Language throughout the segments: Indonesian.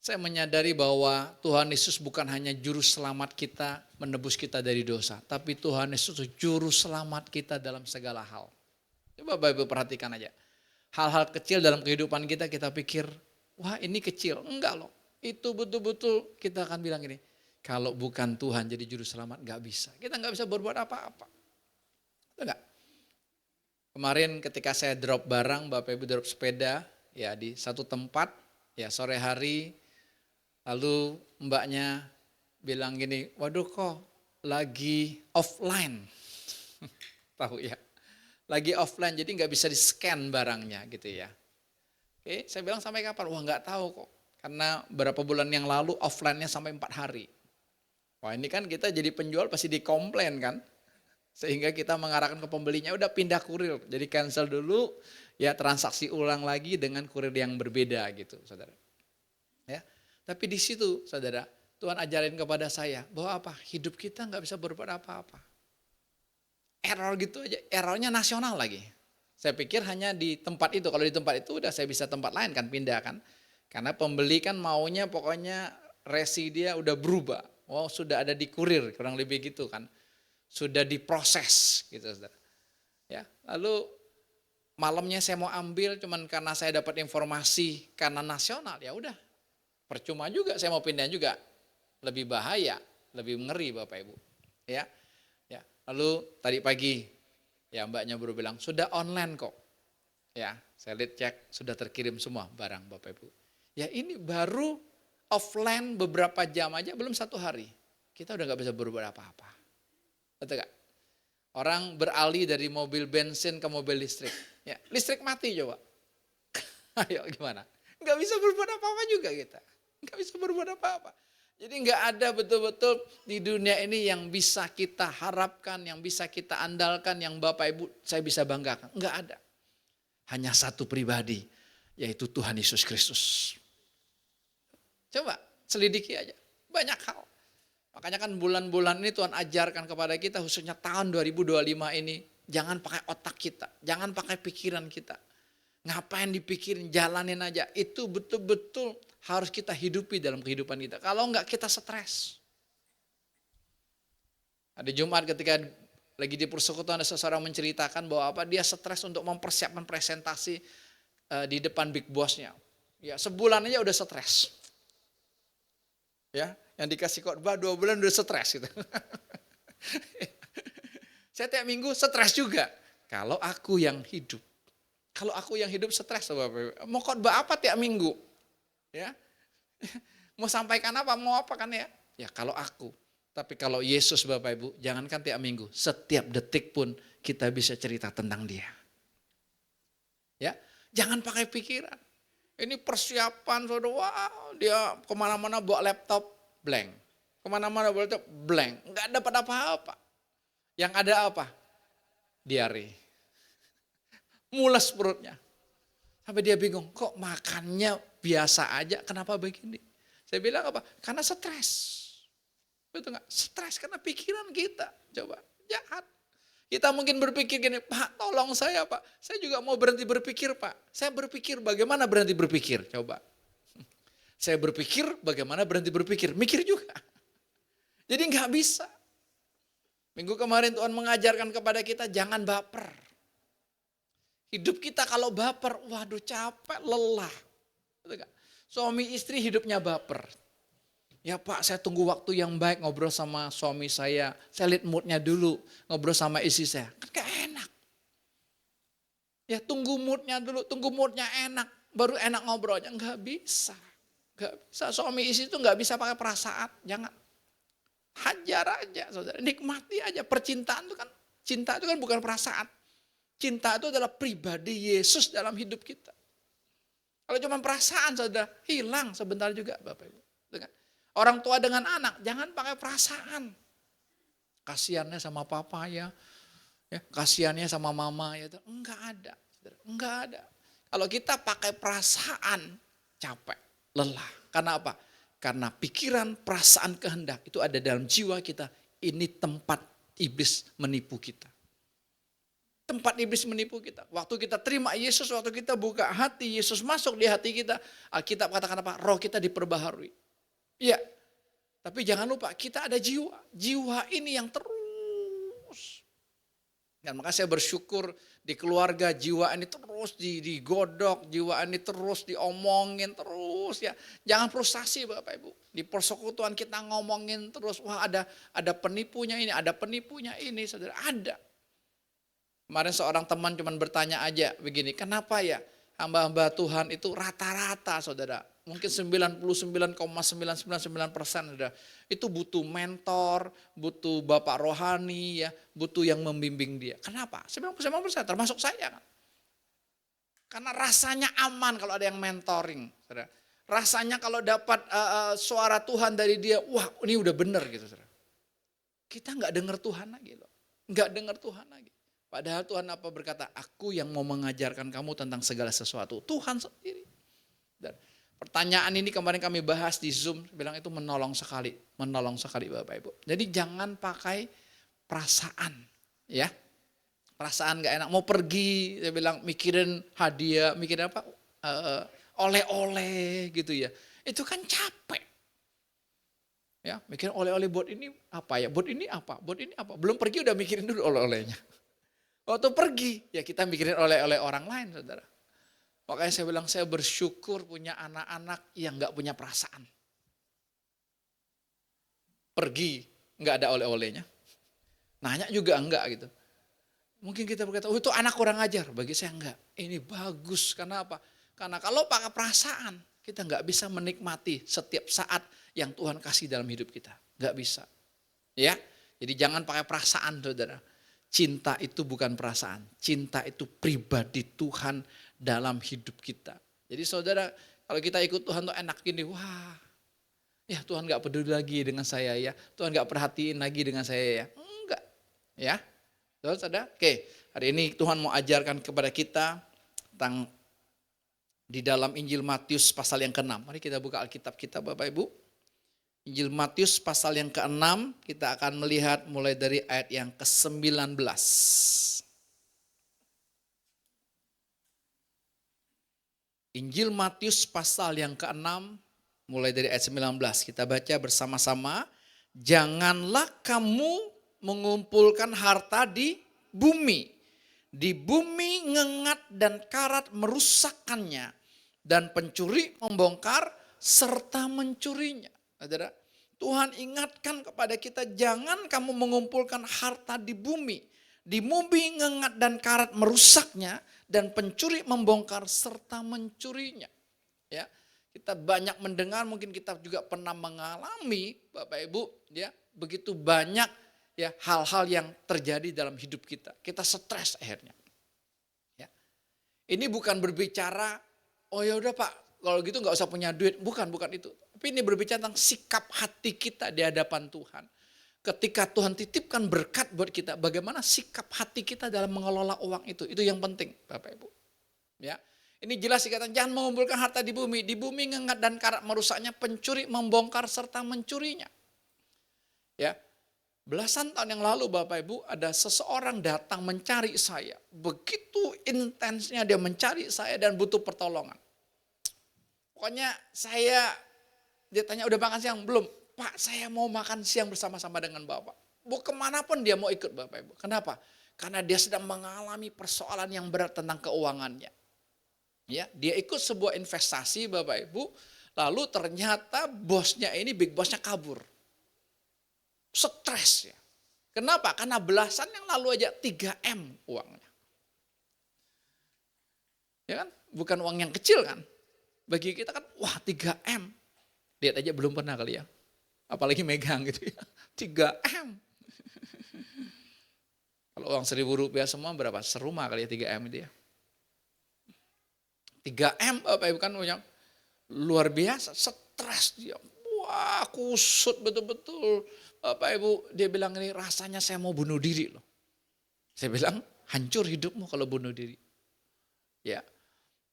Saya menyadari bahwa Tuhan Yesus bukan hanya juru selamat kita, menebus kita dari dosa. Tapi Tuhan Yesus itu juru selamat kita dalam segala hal. Coba Bapak Ibu perhatikan aja. Hal-hal kecil dalam kehidupan kita pikir, wah ini kecil. Enggak loh. Itu betul-betul kita akan bilang gini, kalau bukan Tuhan jadi juru selamat gak bisa. Kita gak bisa berbuat apa-apa. Enggak. Kemarin ketika saya drop barang, Bapak Ibu drop sepeda ya di satu tempat, ya sore hari, lalu mbaknya bilang gini, waduh kok lagi offline. Tahu ya, lagi offline jadi nggak bisa di-scan barangnya gitu ya. Oke, saya bilang sampai kapan? Wah nggak tahu kok, karena beberapa bulan yang lalu offline-nya sampai 4 hari. Wah ini kan kita jadi penjual pasti dikomplain kan. Sehingga kita mengarahkan ke pembelinya, udah pindah kurir. Jadi cancel dulu, ya transaksi ulang lagi dengan kurir yang berbeda gitu saudara. Ya, tapi di situ saudara, Tuhan ajarin kepada saya bahwa apa? Hidup kita nggak bisa berbuat apa-apa. Error gitu aja, errornya nasional lagi. Saya pikir hanya di tempat itu, kalau di tempat itu udah saya bisa tempat lain kan, pindah kan. Karena pembeli kan maunya pokoknya resi dia udah berubah. Oh sudah ada di kurir, kurang lebih gitu kan. Sudah diproses gitu saudara. Ya, lalu malamnya saya mau ambil cuman karena saya dapat informasi karena nasional, ya udah. Percuma juga saya mau pindah juga. Lebih bahaya, lebih ngeri Bapak Ibu. Ya. Ya, lalu tadi pagi ya mbaknya baru bilang sudah online kok. Ya, saya lihat cek sudah terkirim semua barang Bapak Ibu. Ya ini baru offline beberapa jam aja belum 1 hari. Kita udah gak bisa berbuat apa-apa. Betul gak? Orang beralih dari mobil bensin ke mobil listrik. Ya, listrik mati coba. Ayo gimana? Gak bisa berbuat apa-apa juga kita. Gak bisa berbuat apa-apa. Jadi gak ada betul-betul di dunia ini yang bisa kita harapkan, yang bisa kita andalkan, yang Bapak Ibu saya bisa banggakan. Gak ada. Hanya satu pribadi, yaitu Tuhan Yesus Kristus. Coba selidiki aja. Banyak hal. Makanya kan bulan-bulan ini Tuhan ajarkan kepada kita, khususnya tahun 2025 ini, jangan pakai otak kita, jangan pakai pikiran kita. Ngapain dipikirin, jalanin aja. Itu betul-betul harus kita hidupi dalam kehidupan kita. Kalau enggak kita stres. Ada Jumat ketika lagi di persekutuan ada seseorang menceritakan bahwa apa dia stres untuk mempersiapkan presentasi di depan big boss-nya. Ya, sebulan aja udah stres. Ya, yang dikasih khotbah 2 bulan udah stres gitu. Saya tiap minggu stres juga. Kalau aku yang hidup stres Bapak. Mau khotbah apa tiap minggu? Ya. Mau sampaikan apa? Mau apa kan ya? Ya kalau aku. Tapi kalau Yesus Bapak Ibu, jangankan tiap minggu, setiap detik pun kita bisa cerita tentang Dia. Ya, jangan pakai pikiran. Ini persiapan, saudara, wow, dia kemana-mana bawa laptop, blank. Kemana-mana bawa laptop, blank. Enggak dapat apa-apa. Yang ada apa? Diare. Mules perutnya. Sampai dia bingung, kok makannya biasa aja, kenapa begini? Saya bilang apa? Karena stres. Betul enggak? Stres karena pikiran kita. Coba, jahat. Kita mungkin berpikir gini, Pak tolong saya Pak, saya juga mau berhenti berpikir Pak. Saya berpikir bagaimana berhenti berpikir, coba. Saya berpikir bagaimana berhenti berpikir, mikir juga. Jadi nggak bisa. Minggu kemarin Tuhan mengajarkan kepada kita jangan baper. Hidup kita kalau baper, waduh capek, lelah. Suami istri hidupnya baper. Ya Pak, saya tunggu waktu yang baik ngobrol sama suami saya lihat moodnya dulu, ngobrol sama istri saya. Kan gak enak. Ya tunggu moodnya dulu, tunggu moodnya enak, baru enak ngobrolnya. Gak bisa. Suami istri itu gak bisa pakai perasaan, jangan. Hajar aja saudara, nikmati aja. Percintaan itu kan, cinta itu kan bukan perasaan. Cinta itu adalah pribadi Yesus dalam hidup kita. Kalau cuma perasaan saudara, hilang sebentar juga Bapak Ibu. Orang tua dengan anak, jangan pakai perasaan. Kasiannya sama papa ya kasiannya sama mama ya, enggak ada. Enggak ada. Kalau kita pakai perasaan, capek, lelah. Karena apa? Karena pikiran, perasaan, kehendak itu ada dalam jiwa kita. Ini tempat iblis menipu kita. tempat iblis menipu kita. Waktu kita terima Yesus, waktu kita buka hati, Yesus masuk di hati kita, Alkitab katakan apa? Roh kita diperbaharui. Iya, tapi jangan lupa kita ada jiwa. Jiwa ini yang terus. Dan maka saya bersyukur di keluarga jiwa ini terus digodok, jiwa ini terus diomongin terus ya. Jangan frustasi Bapak Ibu. Di persekutuan kita ngomongin terus, wah ada penipunya ini, ada penipunya ini, saudara, ada. Kemarin seorang teman cuma bertanya aja begini, kenapa ya hamba-hamba Tuhan itu rata-rata saudara, mungkin 99,999% saudara, itu butuh mentor, butuh bapak rohani ya, butuh yang membimbing dia. Kenapa? 99% termasuk saya kan. Karena rasanya aman kalau ada yang mentoring, saudara. Rasanya kalau dapat suara Tuhan dari dia, wah ini udah bener gitu saudara. Kita nggak dengar Tuhan lagi loh, nggak dengar Tuhan lagi. Padahal Tuhan apa berkata, aku yang mau mengajarkan kamu tentang segala sesuatu. Tuhan sendiri. Dan pertanyaan ini kemarin kami bahas di Zoom, bilang itu menolong sekali Bapak Ibu. Jadi jangan pakai perasaan, ya. Perasaan gak enak, mau pergi, saya bilang mikirin hadiah, mikirin apa, oleh-oleh gitu ya. Itu kan capek. Ya, mikirin oleh-oleh buat ini apa ya, buat ini apa, belum pergi udah mikirin dulu oleh-olehnya. Waktu pergi, ya kita mikirin oleh-oleh orang lain, saudara. Makanya saya bilang saya bersyukur punya anak-anak yang gak punya perasaan. Pergi, gak ada oleh-olehnya. Nanya juga enggak gitu. Mungkin kita berkata, oh itu anak kurang ajar. Bagi saya enggak. Ini bagus, karena apa? Karena kalau pakai perasaan, kita gak bisa menikmati setiap saat yang Tuhan kasih dalam hidup kita. Gak bisa. Ya, jadi jangan pakai perasaan, saudara. Cinta itu bukan perasaan, cinta itu pribadi Tuhan dalam hidup kita. Jadi saudara, kalau kita ikut Tuhan tuh enak gini, wah ya Tuhan gak peduli lagi dengan saya ya, Tuhan gak perhatiin lagi dengan saya ya. Enggak, ya. Saudara, oke, hari ini Tuhan mau ajarkan kepada kita tentang di dalam Injil Matius pasal yang ke-6. Mari kita buka Alkitab kita Bapak Ibu. Injil Matius pasal yang ke-6, kita akan melihat mulai dari ayat yang ke-19. Injil Matius pasal yang ke-6, mulai dari ayat 19. Kita baca bersama-sama. Janganlah kamu mengumpulkan harta di bumi. Di bumi ngengat dan karat merusakkannya. Dan pencuri membongkar serta mencurinya. Saudara, Tuhan ingatkan kepada kita, jangan kamu mengumpulkan harta di bumi. Di bumi ngengat dan karat merusaknya, dan pencuri membongkar serta mencurinya. Ya, kita banyak mendengar, mungkin kita juga pernah mengalami, Bapak Ibu, ya, begitu banyak ya hal-hal yang terjadi dalam hidup kita. Kita stres akhirnya. Ya. Ini bukan berbicara, oh ya udah Pak, kalau gitu nggak usah punya duit. Bukan itu. Tapi ini berbicara tentang sikap hati kita di hadapan Tuhan. Ketika Tuhan titipkan berkat buat kita, bagaimana sikap hati kita dalam mengelola uang itu. Itu yang penting Bapak Ibu. Ya, ini jelas dikatakan jangan mengumpulkan harta di bumi. Di bumi ngengat dan karat merusaknya, pencuri membongkar serta mencurinya. Ya, belasan tahun yang lalu Bapak Ibu ada seseorang datang mencari saya. Begitu intensnya dia mencari saya dan butuh pertolongan. Pokoknya dia tanya udah makan siang? Belum. Pak, saya mau makan siang bersama-sama dengan Bapak. Mau kemanapun dia mau ikut Bapak Ibu. Kenapa? Karena dia sedang mengalami persoalan yang berat tentang keuangannya. Ya, dia ikut sebuah investasi Bapak Ibu. Lalu ternyata bosnya ini, big bossnya kabur. Stres ya. Kenapa? Karena belasan yang lalu aja 3M uangnya. Ya kan? Bukan uang yang kecil kan? Bagi kita kan, wah 3M. Lihat aja belum pernah kali ya. Apalagi megang gitu ya. 3M. Kalau uang Rp1.000 semua berapa? Serumah kali ya 3M itu ya. 3M Bapak Ibu kan punya luar biasa. Stres dia. Wah kusut betul-betul. Bapak Ibu dia bilang ini rasanya saya mau bunuh diri loh. Saya bilang hancur hidupmu kalau bunuh diri. Ya.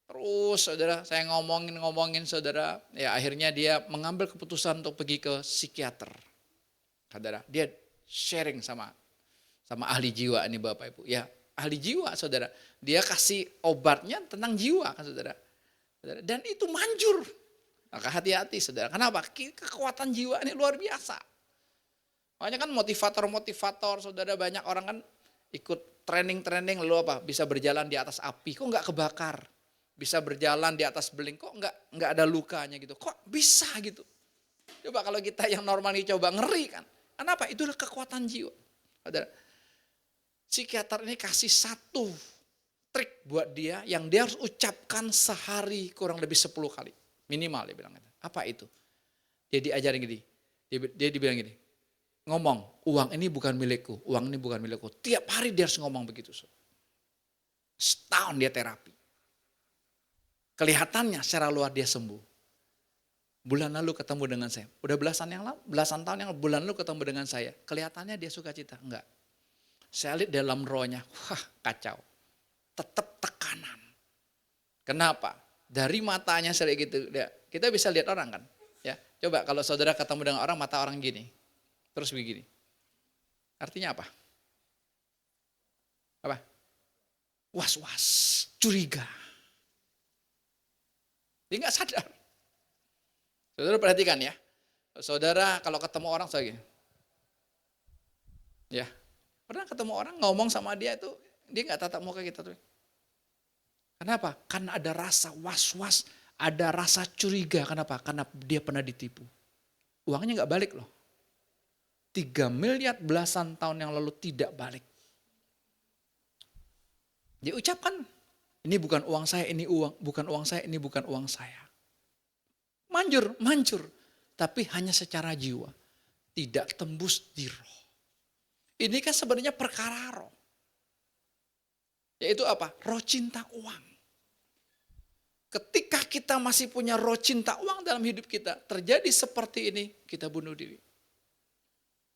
Terus saudara, saya ngomongin saudara, ya akhirnya dia mengambil keputusan untuk pergi ke psikiater. Saudara, dia sharing sama ahli jiwa ini Bapak Ibu. Ya, ahli jiwa, saudara. Dia kasih obatnya tentang jiwa, kan saudara. Dan itu manjur. Maka hati-hati, saudara. Kenapa? Kekuatan jiwa ini luar biasa. Makanya kan motivator-motivator, saudara, banyak orang kan ikut training-training lalu apa? Bisa berjalan di atas api, kok nggak kebakar? Bisa berjalan di atas beling, kok nggak ada lukanya gitu? Kok bisa gitu? Coba kalau kita yang normal ini coba, ngeri kan? Kenapa? Itulah kekuatan jiwa. Saudara, psikiater ini kasih satu trik buat dia yang dia harus ucapkan sehari kurang lebih 10 kali. Minimal dia bilang. Apa itu? Dia diajarin gini, dia dibilang gini, ngomong, uang ini bukan milikku, uang ini bukan milikku. Tiap hari dia harus ngomong begitu. Setahun dia terapi. Kelihatannya secara luar dia sembuh. Bulan lalu ketemu dengan saya. Udah belasan tahun yang lalu, bulan lalu ketemu dengan saya. Kelihatannya dia sukacita. Enggak. Saya lihat dalam rohnya, wah kacau. Tetap tekanan. Kenapa? Dari matanya sering gitu. Kita bisa lihat orang kan. Ya, coba kalau saudara ketemu dengan orang, mata orang gini. Terus begini. Artinya apa? Apa? Was-was, curiga. Dia nggak sadar. Saudara perhatikan ya. Saudara kalau ketemu orang saya gini. Ya. Pernah ketemu orang ngomong sama dia itu, dia nggak tatap muka kita tuh. Kenapa? Karena ada rasa was-was, ada rasa curiga. Kenapa? Karena dia pernah ditipu. Uangnya nggak balik loh. 3 miliar belasan tahun yang lalu tidak balik. Dia ucapkan, ini bukan uang saya, ini bukan uang saya, ini bukan uang saya. Manjur. Tapi hanya secara jiwa. Tidak tembus di roh. Ini kan sebenarnya perkara roh. Yaitu apa? Roh cinta uang. Ketika kita masih punya roh cinta uang dalam hidup kita, terjadi seperti ini, kita bunuh diri.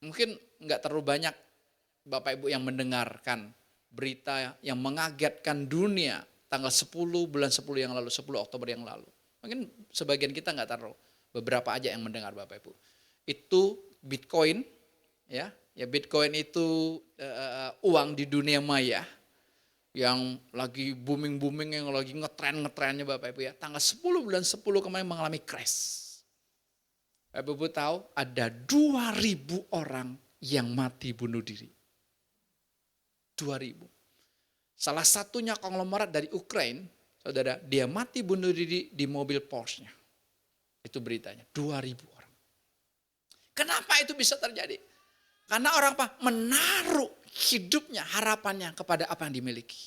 Mungkin nggak terlalu banyak Bapak Ibu yang mendengarkan berita yang mengagetkan dunia tanggal 10 bulan 10 yang lalu, 10 Oktober yang lalu. Mungkin sebagian kita nggak taruh, beberapa aja yang mendengar Bapak Ibu. Itu Bitcoin, ya Bitcoin itu uang di dunia maya yang lagi booming yang lagi ngetrennya Bapak Ibu ya. Tanggal 10 bulan 10 kemarin mengalami crash. Bapak Ibu tahu ada 2.000 orang yang mati bunuh diri. 2.000. Salah satunya konglomerat dari Ukraina, saudara, dia mati bunuh diri di mobil Porsche-nya. Itu beritanya, 2.000 orang. Kenapa itu bisa terjadi? Karena orang apa? Menaruh hidupnya, harapannya kepada apa yang dimiliki.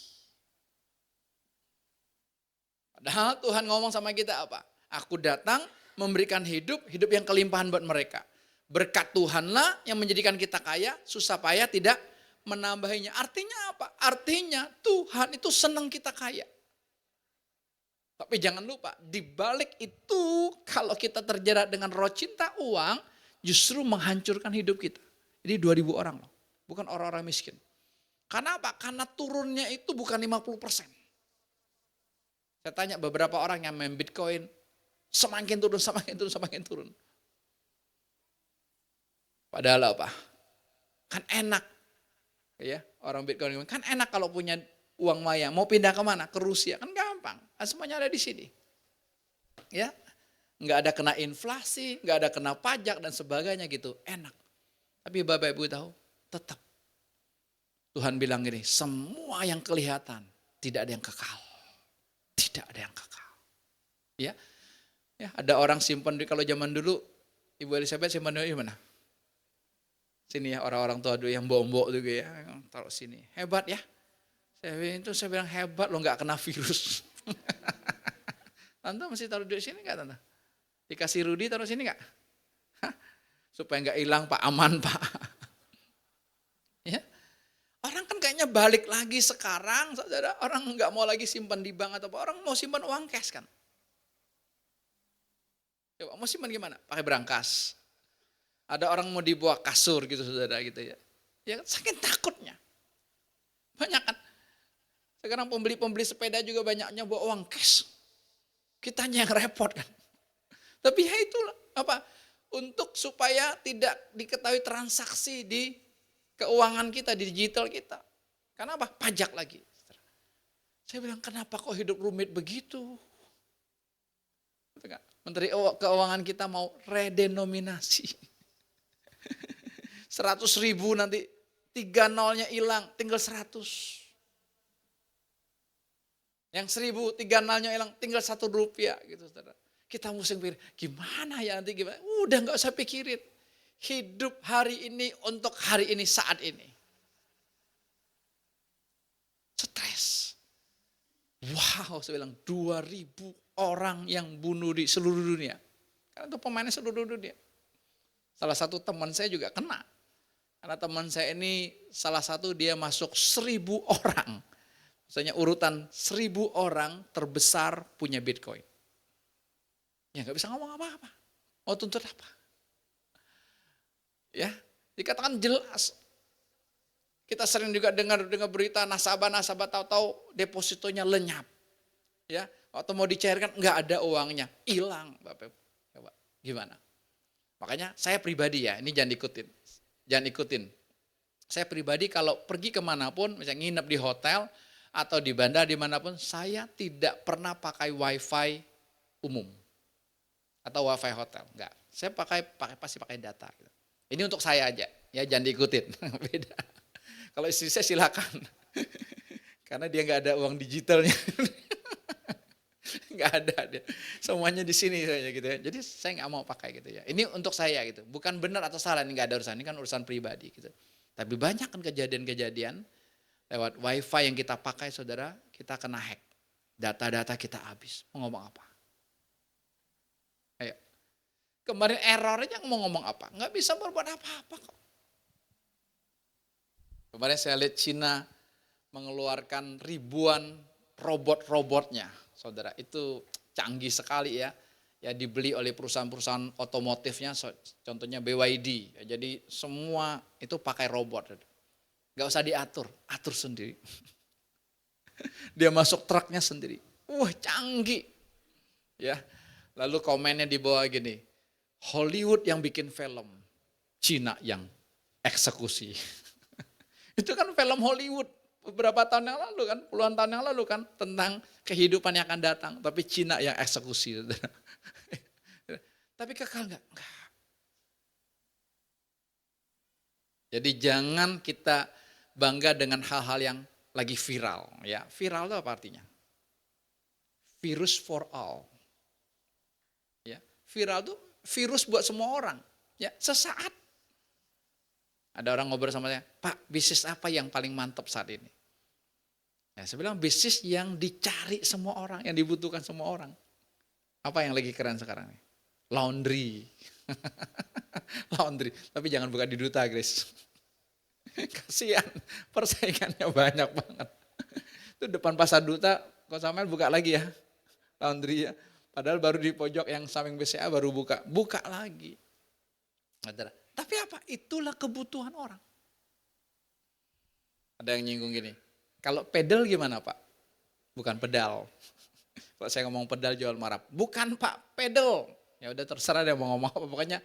Padahal Tuhan ngomong sama kita apa? Aku datang memberikan hidup yang kelimpahan buat mereka. Berkat Tuhanlah yang menjadikan kita kaya, susah payah tidak menambahinya. Artinya apa? Artinya Tuhan itu senang kita kaya. Tapi jangan lupa, di balik itu kalau kita terjerat dengan roh cinta uang, justru menghancurkan hidup kita. Jadi 2.000 orang loh, bukan orang-orang miskin. Karena apa? Karena turunnya itu bukan 50%. Saya tanya beberapa orang yang main Bitcoin, semakin turun. Padahal apa? Kan enak. Ya, orang Bitcoin kan enak kalau punya uang maya. Mau pindah kemana? Ke Rusia. Kan gampang. Kan semuanya ada di sini. Ya, nggak ada kena inflasi, nggak ada kena pajak dan sebagainya gitu. Enak. Tapi Bapak Ibu tahu, tetap. Tuhan bilang gini, semua yang kelihatan tidak ada yang kekal. Tidak ada yang kekal. Ya, ada orang simpan duit, kalau zaman dulu Ibu Elizabeth simpan duit di mana? Sini ya, orang-orang tua dulu yang bombok juga ya, taruh sini. Hebat ya. Saya bilang hebat lo, nggak kena virus. Tante mesti taruh duit sini nggak tante? Dikasih Rudi taruh sini nggak? Supaya nggak hilang Pak, aman Pak. Ya. Orang kan kayaknya balik lagi sekarang, saudara. Orang nggak mau lagi simpan di bank atau apa. Orang mau simpan uang cash kan. Coba mau simpan gimana? Pakai berangkas. Ada orang mau dibawa kasur gitu saudara gitu ya. Ya saking takutnya. Banyak kan. Sekarang pembeli sepeda juga banyaknya bawa uang cash. Kitanya yang repot kan. Tapi ya itulah apa? Untuk supaya tidak diketahui transaksi di keuangan kita, di digital kita. Karena apa? Pajak lagi. Saya bilang, kenapa kok hidup rumit begitu? Menteri Keuangan kita mau redenominasi. 100.000 nanti 3 nolnya hilang, tinggal 100. Yang 1.000 3 nolnya hilang, tinggal 1 rupiah gitu saudara. Kita mesti pikir, gimana ya nanti gimana? Udah gak usah pikirin. Hidup hari ini untuk hari ini saat ini. Stres. Wow, saya bilang 2.000 orang yang bunuh di seluruh dunia. Karena itu pemainnya seluruh dunia. Salah satu teman saya juga kena. Karena teman saya ini salah satu dia masuk 1.000 orang. Misalnya urutan 1.000 orang terbesar punya Bitcoin. Ya gak bisa ngomong apa-apa. Mau tuntut apa? Ya, dikatakan jelas. Kita sering juga dengar berita nasabah-nasabah tahu-tahu depositonya lenyap. Ya, waktu mau dicairkan nggak ada uangnya, hilang, Bapak. Coba gimana? Makanya saya pribadi ya, ini jangan ikutin. Saya pribadi kalau pergi kemanapun, misalnya nginep di hotel atau di bandara dimanapun, saya tidak pernah pakai wifi umum atau wifi hotel, enggak. Saya pasti pakai data. Gitu. Ini untuk saya aja, ya jangan diikutin. Beda. Kalau istri saya silakan, karena dia nggak ada uang digitalnya, nggak ada dia. Semuanya di sini saja gitu ya. Jadi saya nggak mau pakai gitu ya. Ini untuk saya gitu, bukan benar atau salah, ini nggak ada urusan, ini kan urusan pribadi gitu. Tapi banyak kan kejadian-kejadian lewat wifi yang kita pakai saudara, kita kena hack, data-data kita habis. Mau ngomong apa? Ayo, kemarin errornya mau ngomong apa? Nggak bisa berbuat apa-apa kok. Kemarin saya lihat Cina mengeluarkan ribuan robot-robotnya, saudara. Itu canggih sekali ya. Ya dibeli oleh perusahaan-perusahaan otomotifnya, contohnya BYD. Ya, jadi semua itu pakai robot. Gak usah diatur, atur sendiri. Dia masuk truknya sendiri. Wah canggih. Ya, lalu komennya di bawah gini, Hollywood yang bikin film, Cina yang eksekusi. Itu kan film Hollywood beberapa tahun yang lalu kan, puluhan tahun yang lalu kan, tentang kehidupan yang akan datang. Tapi Cina yang eksekusi. Tapi kekal enggak? Jadi jangan kita bangga dengan hal-hal yang lagi viral. Ya, viral itu apa artinya? Virus for all. Ya, viral itu virus buat semua orang. Ya, sesaat. Ada orang ngobrol sama saya, Pak, bisnis apa yang paling mantap saat ini? Ya, saya bilang bisnis yang dicari semua orang, yang dibutuhkan semua orang. Apa yang lagi keren sekarang? Laundry. Laundry, tapi jangan buka di Duta, Grace. Kasihan, persaingannya banyak banget. Itu depan pasar Duta, kok Samuel buka lagi ya, laundry ya. Padahal baru di pojok yang samping BCA baru buka lagi. Tapi apa? Itulah kebutuhan orang. Ada yang nyinggung gini, kalau pedal gimana Pak? Bukan pedal. Kalau saya ngomong pedal jual marah, bukan Pak, pedal. Ya udah terserah dia mau ngomong apa, pokoknya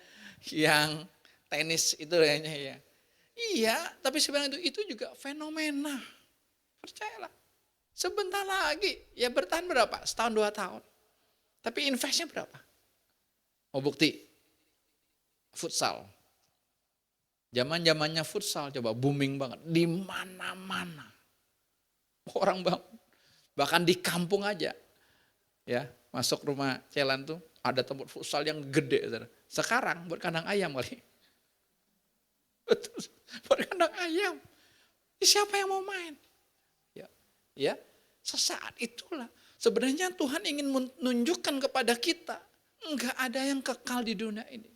yang tenis itu kayaknya ya. Iya, tapi sebenarnya itu juga fenomena. Percayalah. Sebentar lagi, ya bertahan berapa? Setahun 2 tahun. Tapi investnya berapa? Mau bukti? Futsal. Zaman-zamannya futsal coba booming banget di mana-mana. Orang bahkan di kampung aja. Ya, masuk rumah Celan tuh ada tempat futsal yang gede. Sekarang buat kandang ayam kali. Betul, buat kandang ayam. Siapa yang mau main? Ya, sesaat itulah. Sebenarnya Tuhan ingin menunjukkan kepada kita, enggak ada yang kekal di dunia ini.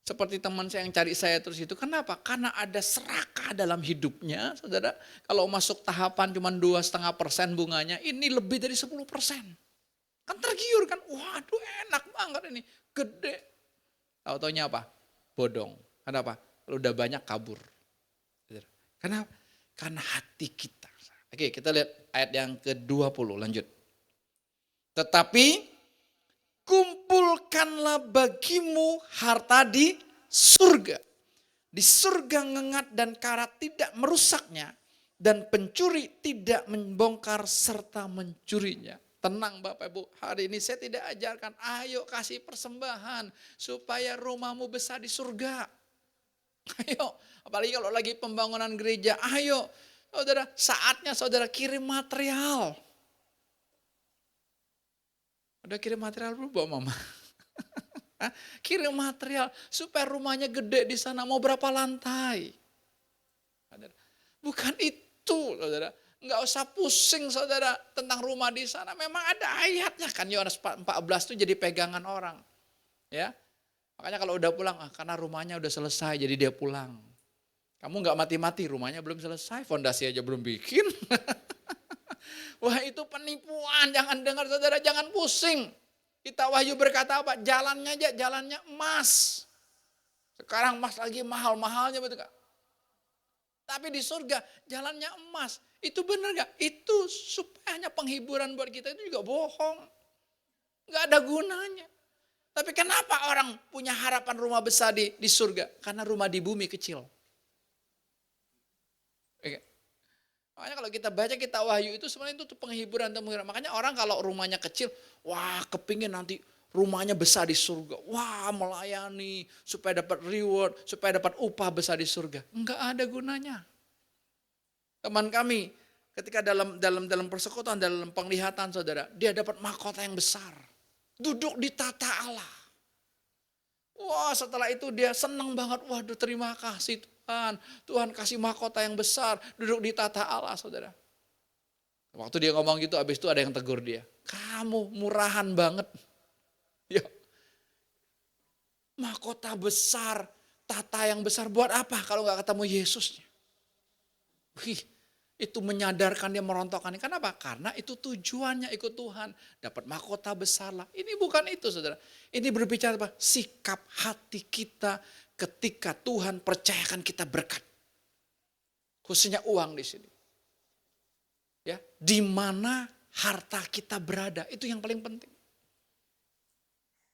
Seperti teman saya yang cari saya terus itu, kenapa? Karena ada serakah dalam hidupnya, saudara. Kalau masuk tahapan cuma 2,5% bunganya, ini lebih dari 10%. Kan tergiur kan, waduh enak banget ini, gede. Tahu-taunya apa? Bodong. Kenapa? Kalau udah banyak kabur. Kenapa? Karena hati kita. Oke, kita lihat ayat yang ke-20, lanjut. Tetapi kumpulkanlah bagimu harta di surga, Di surga ngengat dan karat tidak merusaknya, dan pencuri tidak membongkar serta mencurinya. Tenang Bapak Ibu, hari ini saya tidak ajarkan, ayo kasih persembahan supaya rumahmu besar di surga. Ayo, apalagi kalau lagi pembangunan gereja, ayo saudara, saatnya saudara kirim material. Udah kirim material belum bawa mama? Kirim material supaya rumahnya gede di sana, mau berapa lantai. Bukan itu saudara, nggak usah pusing saudara tentang rumah di sana. Memang ada ayatnya kan, Yohanes 14 itu jadi pegangan orang. Ya, makanya kalau udah pulang, karena rumahnya udah selesai jadi dia pulang. Kamu nggak mati-mati, rumahnya belum selesai, fondasi aja belum bikin. Wah itu penipuan, jangan dengar saudara, jangan pusing. Kita Wahyu berkata apa? Jalannya aja, jalannya emas. Sekarang emas lagi mahal-mahalnya betul gak? Tapi di surga jalannya emas. Itu benar gak? Itu supaya hanya penghiburan buat kita, itu juga bohong. Gak ada gunanya. Tapi kenapa orang punya harapan rumah besar di surga? Karena rumah di bumi kecil. Oke. Makanya kalau kita baca kitab Wahyu itu sebenarnya itu penghiburan. Makanya orang kalau rumahnya kecil, wah kepingin nanti rumahnya besar di surga. Wah melayani supaya dapat reward, supaya dapat upah besar di surga. Enggak ada gunanya. Teman kami ketika dalam persekutuan, dalam penglihatan saudara, dia dapat mahkota yang besar. Duduk di tata Allah. Wah setelah itu dia senang banget. Waduh terima kasih Tuhan. Tuhan kasih mahkota yang besar. Duduk di tata Allah saudara. Waktu dia ngomong gitu habis itu ada yang tegur dia. Kamu murahan banget. Ya. Mahkota besar. Tata yang besar buat apa kalau gak ketemu Yesusnya? Wih. Itu menyadarkan dia, merontokkan. Kenapa? Karena itu tujuannya ikut Tuhan. Dapat mahkota besar lah. Ini bukan itu saudara. Ini berbicara apa? Sikap hati kita ketika Tuhan percayakan kita berkat. Khususnya uang di sini. Ya, di mana harta kita berada, itu yang paling penting.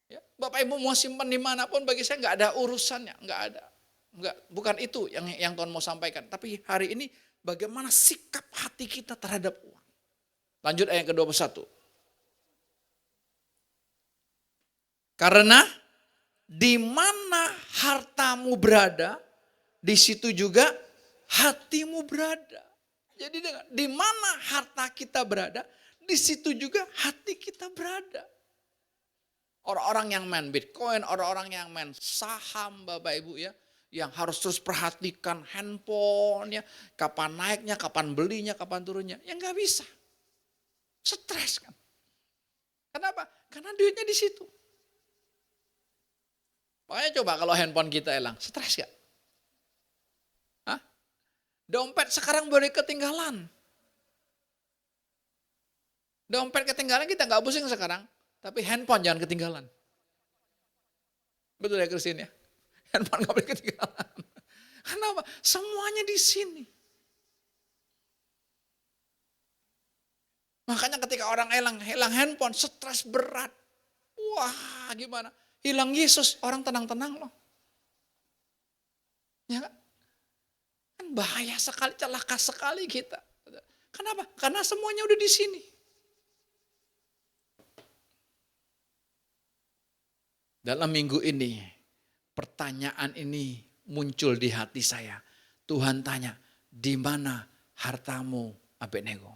Ya, Bapak Ibu mau simpan dimanapun bagi saya nggak ada urusannya, nggak ada. Bukan itu yang Tuhan mau sampaikan. Tapi hari ini bagaimana sikap hati kita terhadap uang. Lanjut ayat ke-21. Karena di mana hartamu berada, di situ juga hatimu berada. Jadi di mana harta kita berada, di situ juga hati kita berada. Orang-orang yang main Bitcoin, orang-orang yang main saham Bapak Ibu ya, yang harus terus perhatikan handphonenya, kapan naiknya, kapan belinya, kapan turunnya. Ya nggak bisa. Stres kan. Kenapa? Karena duitnya di situ. Makanya coba kalau handphone kita hilang, stres gak? Hah? Dompet sekarang boleh ketinggalan. Dompet ketinggalan kita nggak pusing sekarang, tapi handphone jangan ketinggalan. Betul ya Christine ya? Handphone nggak boleh ketinggalan. Kenapa? Semuanya di sini. Makanya ketika orang hilang handphone, stres berat. Wah gimana? Hilang Yesus, orang tenang-tenang loh. Ya kan bahaya sekali, celaka sekali kita. Kenapa? Karena semuanya udah di sini. Dalam minggu ini, pertanyaan ini muncul di hati saya. Tuhan tanya, di mana hartamu Abednego?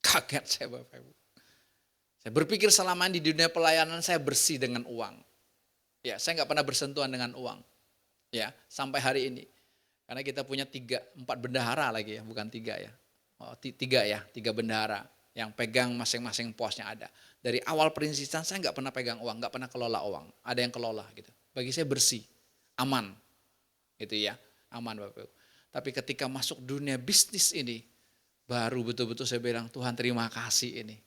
Kaget saya Bapak Ibu. Saya berpikir selama ini di dunia pelayanan saya bersih dengan uang. Ya, saya nggak pernah bersentuhan dengan uang. Ya, sampai hari ini. Karena kita punya 4 bendahara lagi ya, bukan 3 ya. Oh, 3 bendahara yang pegang masing-masing posnya ada. Dari awal perintisan saya nggak pernah pegang uang, nggak pernah kelola uang. Ada yang kelola gitu. Bagi saya bersih, aman, gitu ya, aman Bapak Ibu. Tapi ketika masuk dunia bisnis ini, baru betul-betul saya bilang Tuhan terima kasih ini.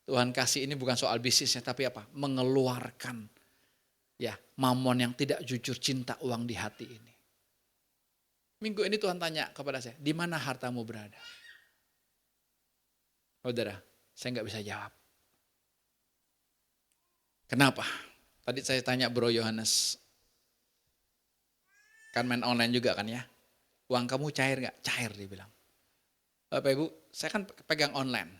Tuhan kasih ini bukan soal bisnisnya, tapi apa? Mengeluarkan ya mamon yang tidak jujur, cinta uang di hati ini. Minggu ini Tuhan tanya kepada saya, di mana hartamu berada? Saudara, saya nggak bisa jawab. Kenapa? Tadi saya tanya Bro Yohanes. Kan main online juga kan ya. Uang kamu cair nggak? Cair dia bilang. Bapak Ibu, saya kan pegang online.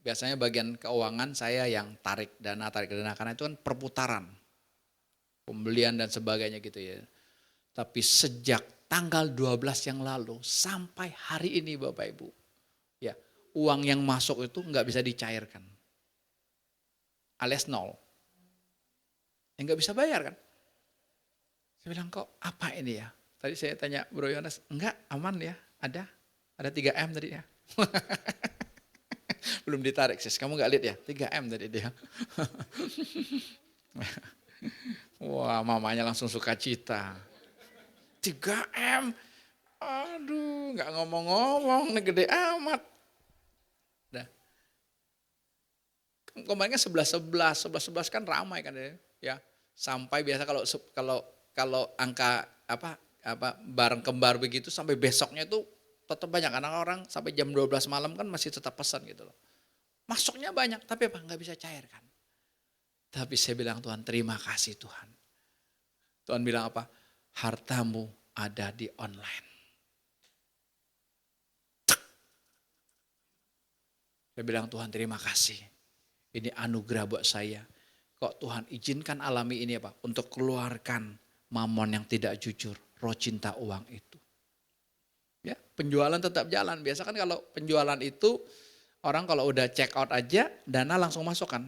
Biasanya bagian keuangan saya yang tarik dana karena itu kan perputaran. Pembelian dan sebagainya gitu ya. Tapi sejak tanggal 12 yang lalu sampai hari ini Bapak Ibu, ya uang yang masuk itu nggak bisa dicairkan, alias nol, yang nggak bisa bayar kan. Saya bilang kok apa ini ya? Tadi saya tanya Bro Yohanes, enggak aman ya, ada 3M tadi ya. Belum ditarik sis, kamu nggak lihat ya 3M tadi dia. Wah mamanya langsung suka cita. 3M, aduh nggak ngomong-ngomong, ini gede amat. Nah, kemarin kan 11 kan ramai kan ya. Sampai biasa kalau angka apa bareng kembar begitu sampai besoknya itu tetap banyak karena orang sampai jam 12 malam kan masih tetap pesan gitu loh. Masuknya banyak tapi apa nggak bisa cair kan. Tapi saya bilang Tuhan terima kasih Tuhan. Tuhan bilang apa? Hartamu ada di online. Saya bilang Tuhan terima kasih. Ini anugerah buat saya. Kok Tuhan izinkan alami ini apa? Untuk keluarkan mamon yang tidak jujur. Roh cinta uang itu. Ya, penjualan tetap jalan. Biasa kan kalau penjualan itu orang kalau udah check out aja dana langsung masuk kan.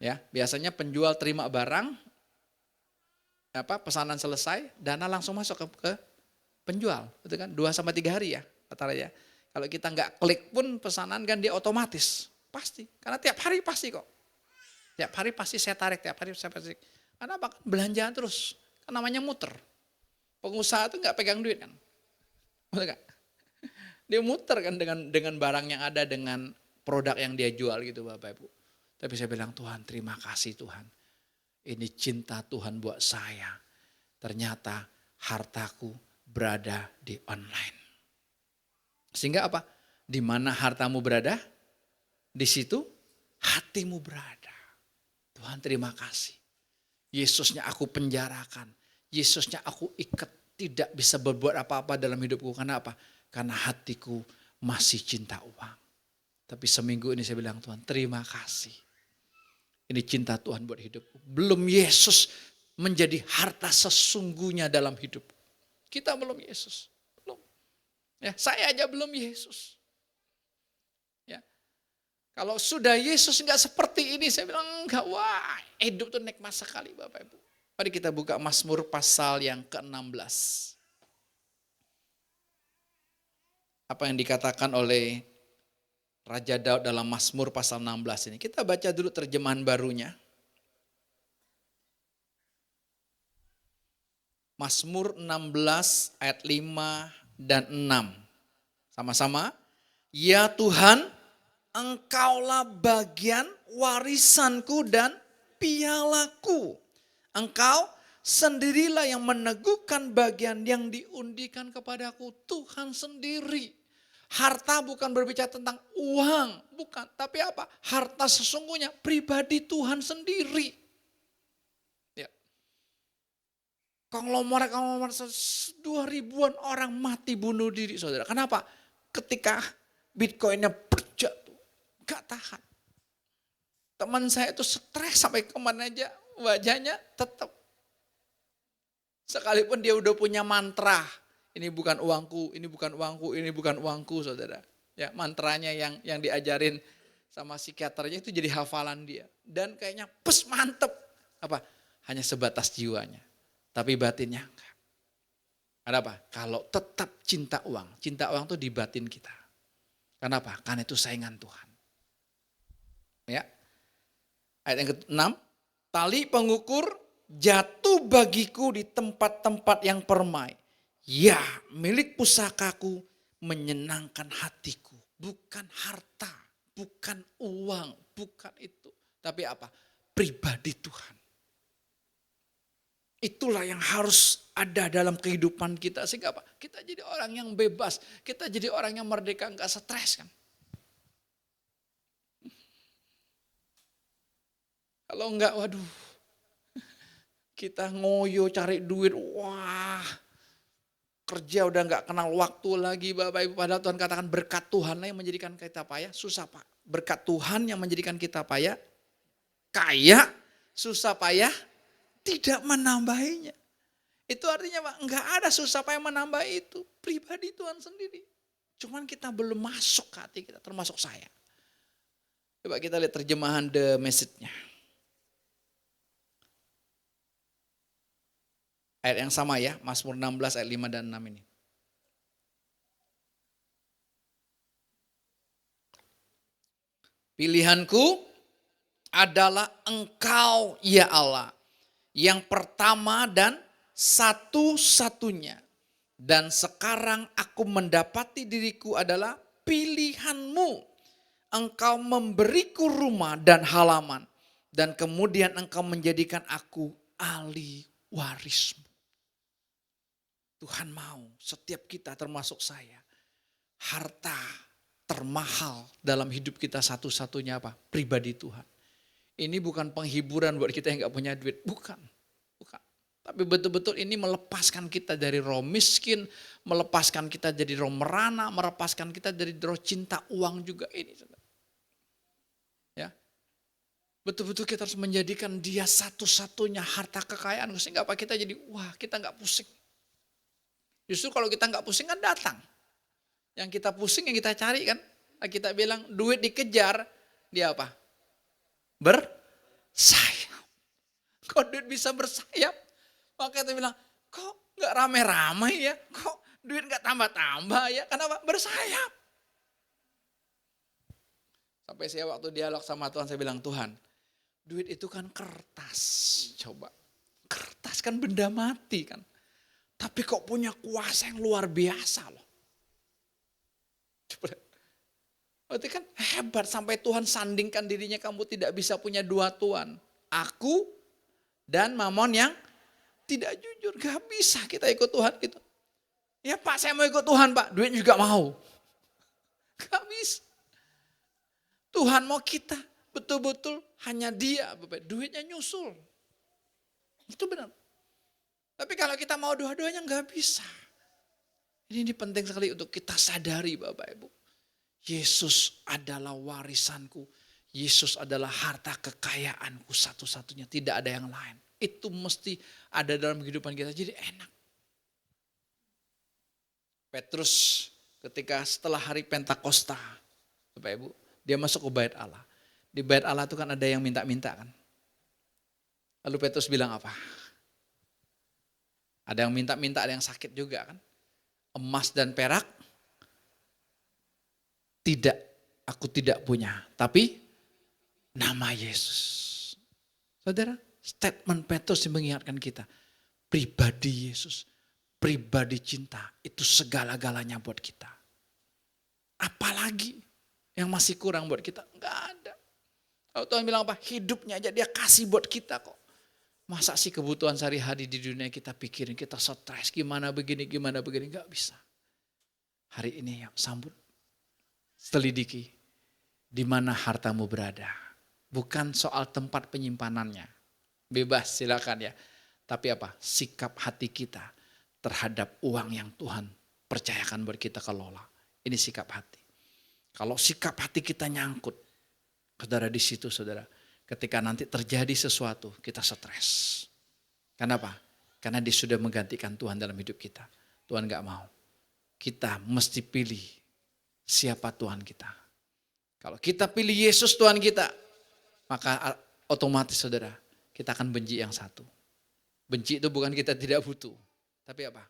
Ya, biasanya penjual terima barang, pesanan selesai, dana langsung masuk ke penjual, itu kan 2-3 hari ya, rata-rata ya. Kalau kita nggak klik pun pesanan kan dia otomatis, pasti, karena tiap hari pasti kok, tiap hari pasti saya tarik, tiap hari saya tarik, karena apa? Belanjaan terus, kan namanya muter, pengusaha itu nggak pegang duit kan, betul nggak? Dia muter kan dengan barang yang ada, dengan produk yang dia jual gitu Bapak Ibu. Tapi saya bilang Tuhan terima kasih Tuhan. Ini cinta Tuhan buat saya. Ternyata hartaku berada di online. Sehingga apa? Di mana hartamu berada? Di situ hatimu berada. Tuhan terima kasih. Yesusnya aku penjarakan. Yesusnya aku ikat. Tidak bisa berbuat apa-apa dalam hidupku. Karena apa? Karena hatiku masih cinta uang. Tapi seminggu ini saya bilang Tuhan terima kasih. Ini cinta Tuhan buat hidupku. Belum Yesus menjadi harta sesungguhnya dalam hidup. Kita belum Yesus. Belum. Ya, saya aja belum Yesus. Ya. Kalau sudah Yesus enggak seperti ini, saya bilang enggak, wah hidup tuh nikmat sekali Bapak Ibu. Mari kita buka Mazmur pasal yang ke-16. Apa yang dikatakan oleh Raja Daud dalam Mazmur pasal 16 ini. Kita baca dulu terjemahan barunya. Mazmur 16 ayat 5 dan 6. Sama-sama. Ya Tuhan, Engkaulah bagian warisanku dan pialaku. Engkau sendirilah yang meneguhkan bagian yang diundikan kepadaku. Tuhan sendiri. Harta bukan berbicara tentang uang, bukan. Tapi apa? Harta sesungguhnya pribadi Tuhan sendiri. Ya. Konglomerat 2.000-an orang mati bunuh diri saudara. Kenapa? Ketika Bitcoinnya berjatuh, gak tahan. Teman saya itu stres sampai kemana aja wajahnya tetap. Sekalipun dia udah punya mantra. Ini bukan uangku, ini bukan uangku, ini bukan uangku saudara. Ya, mantranya yang diajarin sama psikiaternya itu jadi hafalan dia. Dan kayaknya mantep. Apa? Hanya sebatas jiwanya. Tapi batinnya enggak. Ada apa? Kalau tetap cinta uang. Cinta uang itu di batin kita. Kenapa? Karena itu saingan Tuhan. Ya. Ayat yang ke-6. Tali pengukur jatuh bagiku di tempat-tempat yang permai. Ya, milik pusakaku menyenangkan hatiku. Bukan harta, bukan uang, bukan itu. Tapi apa? Pribadi Tuhan. Itulah yang harus ada dalam kehidupan kita. Sehingga apa? Kita jadi orang yang bebas. Kita jadi orang yang merdeka, enggak stres kan. Kalau enggak, waduh. Kita ngoyo cari duit, wah kerja udah nggak kenal waktu lagi Bapak Ibu. Padahal Tuhan katakan berkat Tuhan yang menjadikan kita payah. Susah Pak. Berkat Tuhan yang menjadikan kita payah. Kaya, susah payah, tidak menambahinya. Itu artinya Pak, nggak ada susah payah menambah itu. Pribadi Tuhan sendiri. Cuman kita belum masuk ke hati kita, termasuk saya. Coba kita lihat terjemahan The Message-nya. Ayat yang sama ya, Mazmur 16 ayat 5 dan 6 ini. Pilihanku adalah Engkau ya Allah, yang pertama dan satu-satunya. Dan sekarang aku mendapati diriku adalah pilihan-Mu. Engkau memberiku rumah dan halaman, dan kemudian Engkau menjadikan aku ahli waris-Mu. Tuhan mau setiap kita termasuk saya, harta termahal dalam hidup kita satu-satunya apa? Pribadi Tuhan. Ini bukan penghiburan buat kita yang gak punya duit, bukan. Tapi betul-betul ini melepaskan kita dari roh miskin, melepaskan kita dari roh merana, melepaskan kita dari roh cinta uang juga ini. Ya, betul-betul kita harus menjadikan dia satu-satunya harta kekayaan, sehingga apa kita jadi wah kita gak pusing. Justru kalau kita nggak pusing kan datang. Yang kita pusing yang kita cari kan. Kita bilang duit dikejar, dia apa? Bersayap. Kok duit bisa bersayap? Maka kita bilang, kok nggak rame-rame ya? Kok duit nggak tambah-tambah ya? Kenapa? Bersayap. Sampai saya waktu dialog sama Tuhan, saya bilang, Tuhan, duit itu kan kertas. Coba, kertas kan benda mati kan. Tapi kok punya kuasa yang luar biasa loh. Berarti kan hebat sampai Tuhan sandingkan dirinya, kamu tidak bisa punya dua tuan. Aku dan mamon yang tidak jujur. Gak bisa kita ikut Tuhan gitu. Ya Pak saya mau ikut Tuhan Pak, duit juga mau. Gak bisa. Tuhan mau kita betul-betul hanya dia, duitnya nyusul. Itu benar. Tapi kalau kita mau dua-duanya nggak bisa. Ini penting sekali untuk kita sadari Bapak Ibu. Yesus adalah warisanku. Yesus adalah harta kekayaanku satu-satunya. Tidak ada yang lain. Itu mesti ada dalam kehidupan kita. Jadi enak. Petrus ketika setelah hari Pentakosta. Bapak Ibu. Dia masuk ke bait Allah. Di bait Allah itu kan ada yang minta-minta kan. Lalu Petrus bilang apa? Ada yang minta-minta, ada yang sakit juga kan. Emas dan perak aku tidak punya. Tapi nama Yesus. Saudara, statement Petrus yang mengingatkan kita. Pribadi Yesus, pribadi cinta, itu segala-galanya buat kita. Apalagi yang masih kurang buat kita? Enggak ada. Kalau Tuhan bilang apa? Hidupnya aja dia kasih buat kita kok. Masa sih kebutuhan sehari-hari di dunia kita pikirin, kita stres, gimana begini, gak bisa. Hari ini ya sambut, selidiki di mana hartamu berada. Bukan soal tempat penyimpanannya, bebas silakan ya. Tapi apa? Sikap hati kita terhadap uang yang Tuhan percayakan buat kita kelola. Ini sikap hati. Kalau sikap hati kita nyangkut, saudara di situ saudara. Ketika nanti terjadi sesuatu, kita stres. Kenapa? Karena dia sudah menggantikan Tuhan dalam hidup kita. Tuhan gak mau. Kita mesti pilih siapa Tuhan kita. Kalau kita pilih Yesus Tuhan kita, maka otomatis saudara, kita akan benci yang satu. Benci itu bukan kita tidak butuh. Tapi apa?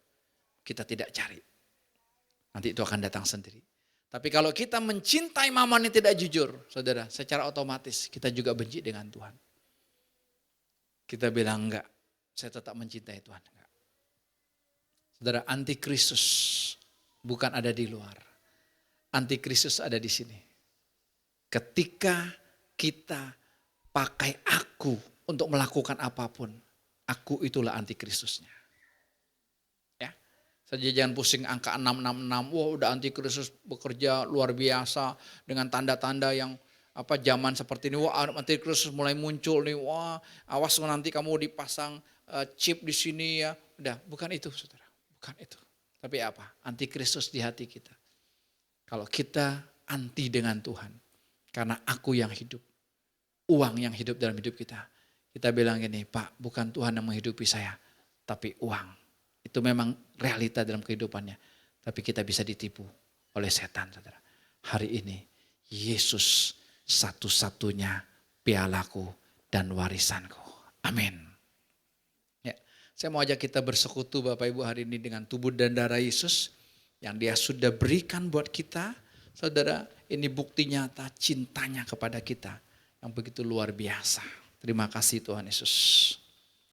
Kita tidak cari. Nanti itu akan datang sendiri. Tapi kalau kita mencintai mamon yang tidak jujur, saudara, secara otomatis kita juga benci dengan Tuhan. Kita bilang enggak, saya tetap mencintai Tuhan. Enggak. Saudara, antikristus bukan ada di luar. Antikristus ada di sini. Ketika kita pakai aku untuk melakukan apapun, aku itulah antikristusnya. Saja jangan pusing angka 666, wah udah antikristus bekerja luar biasa dengan tanda-tanda yang zaman seperti ini, wah antikristus mulai muncul nih, wah awas nanti kamu dipasang chip di sini ya. Udah, bukan itu saudara, bukan itu. Tapi apa? Antikristus di hati kita. Kalau kita anti dengan Tuhan, karena aku yang hidup, uang yang hidup dalam hidup kita. Kita bilang gini, Pak, bukan Tuhan yang menghidupi saya, tapi uang. Itu memang realita dalam kehidupannya. Tapi kita bisa ditipu oleh setan, saudara. Hari ini, Yesus satu-satunya pialaku dan warisanku. Amin. Ya, saya mau ajak kita bersekutu Bapak Ibu hari ini dengan tubuh dan darah Yesus yang Dia sudah berikan buat kita. Saudara, ini bukti nyata cintanya kepada kita yang begitu luar biasa. Terima kasih Tuhan Yesus.